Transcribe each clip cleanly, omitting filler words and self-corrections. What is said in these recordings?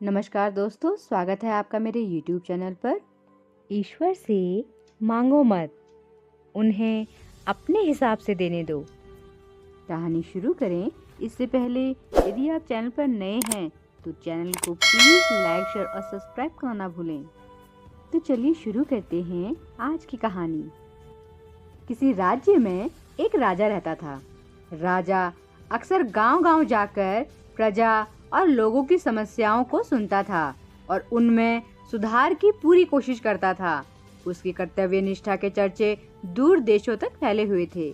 नमस्कार दोस्तों, स्वागत है आपका मेरे YouTube चैनल पर। ईश्वर से मांगो मत, उन्हें अपने हिसाब से देने दो। कहानी शुरू करें इससे पहले यदि आप चैनल पर नए हैं तो चैनल को प्लीज़ लाइक, शेयर और सब्सक्राइब करना ना भूलें। तो चलिए शुरू करते हैं आज की कहानी। किसी राज्य में एक राजा रहता था। राजा अक्सर गांव-गांव जाकर प्रजा और लोगों की समस्याओं को सुनता था और उनमें सुधार की पूरी कोशिश करता था। उसकी कर्तव्य निष्ठा के चर्चे दूर देशों तक फैले हुए थे।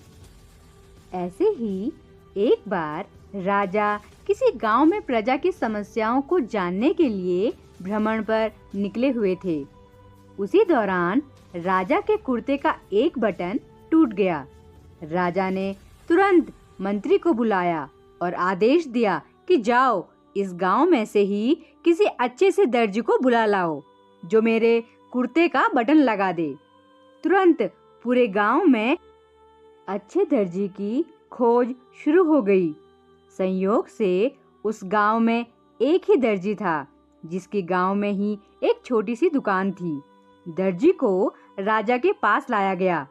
ऐसे ही एक बार राजा किसी गांव में प्रजा की समस्याओं को जानने के लिए भ्रमण पर निकले हुए थे। उसी दौरान राजा के कुर्ते का एक बटन टूट गया। राजा ने तुरंत मंत्री को बुलाया और आदेश दिया कि जाओ इस गांव में से ही किसी अच्छे से दर्जी को बुला लाओ जो मेरे कुर्ते का बटन लगा दे। तुरंत पूरे गांव में अच्छे दर्जी की खोज शुरू हो गई। संयोग से उस गांव में एक ही दर्जी था जिसकी गांव में ही एक छोटी सी दुकान थी। दर्जी को राजा के पास लाया गया।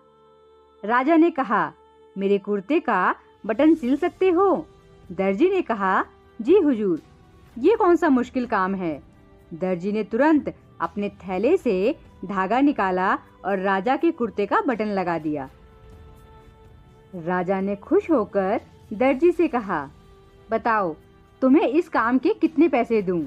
राजा ने कहा, मेरे कुर्ते का बटन सिल सकते हो? दर्जी ने कहा, जी हुजूर, ये कौन सा मुश्किल काम है। दर्जी ने तुरंत अपने थैले से धागा निकाला और राजा के कुर्ते का बटन लगा दिया। राजा ने खुश होकर दर्जी से कहा, बताओ तुम्हें इस काम के कितने पैसे दूं?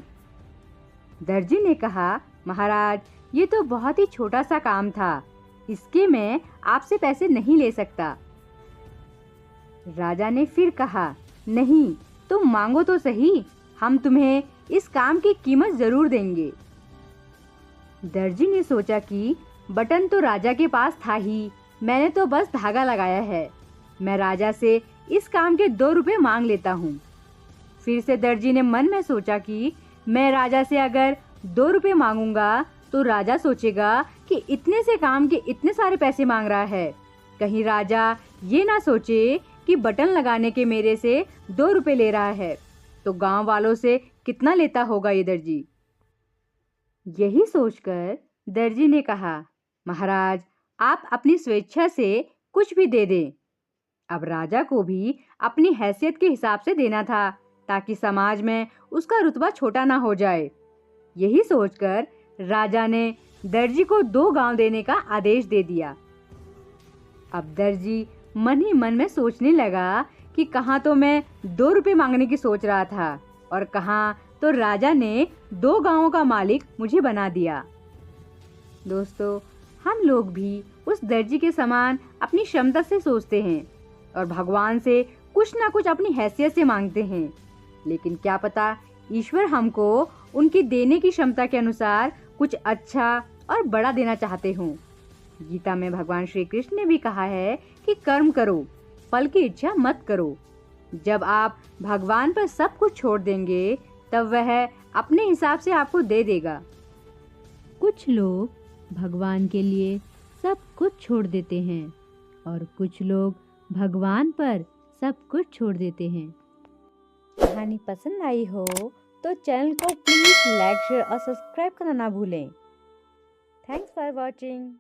दर्जी ने कहा, महाराज, ये तो बहुत ही छोटा सा काम था, इसके मैं आपसे पैसे नहीं ले सकता। राजा ने फिर कहा, नहीं, तुम मांगो तो सही, हम तुम्हें इस काम की कीमत जरूर देंगे। दर्जी ने सोचा कि बटन तो राजा के पास था ही, मैंने तो बस धागा लगाया है, मैं राजा से इस काम के 2 रुपए मांग लेता हूँ। फिर से दर्जी ने मन में सोचा कि मैं राजा से अगर 2 रुपए मांगूंगा तो राजा सोचेगा कि इतने से काम के इतने सारे पैसे मांग रहा है, कहीं राजा ये ना सोचे कि बटन लगाने के मेरे से 2 रुपए ले रहा है तो गांव वालों से कितना लेता होगा ये दर्जी। यही सोचकर दर्जी ने कहा, महाराज, आप अपनी स्वेच्छा से कुछ भी दे दें। अब राजा को भी अपनी हैसियत के हिसाब से देना था ताकि समाज में उसका रुतबा छोटा ना हो जाए। यही सोचकर राजा ने दर्जी को 2 गांव देने का आदेश दे दिया। अब दर्जी मन ही मन में सोचने लगा कि कहाँ तो मैं 2 रुपए मांगने की सोच रहा था और कहाँ तो राजा ने 2 गांवों का मालिक मुझे बना दिया। दोस्तों, हम लोग भी उस दर्जी के समान अपनी क्षमता से सोचते हैं और भगवान से कुछ ना कुछ अपनी हैसियत से मांगते हैं, लेकिन क्या पता ईश्वर हमको उनकी देने की क्षमता के अनुसार कुछ अच्छा और बड़ा देना चाहते हों। गीता में भगवान श्री कृष्ण ने भी कहा है कि कर्म करो, फल की इच्छा मत करो। जब आप भगवान पर सब कुछ छोड़ देंगे तब वह अपने हिसाब से आपको दे देगा। कुछ लोग भगवान के लिए सब कुछ छोड़ देते हैं और कुछ लोग भगवान पर सब कुछ छोड़ देते हैं। कहानी पसंद आई हो तो चैनल को प्लीज लाइक, शेयर और सब्सक्राइब करना ना भूलें। Thanks for watching.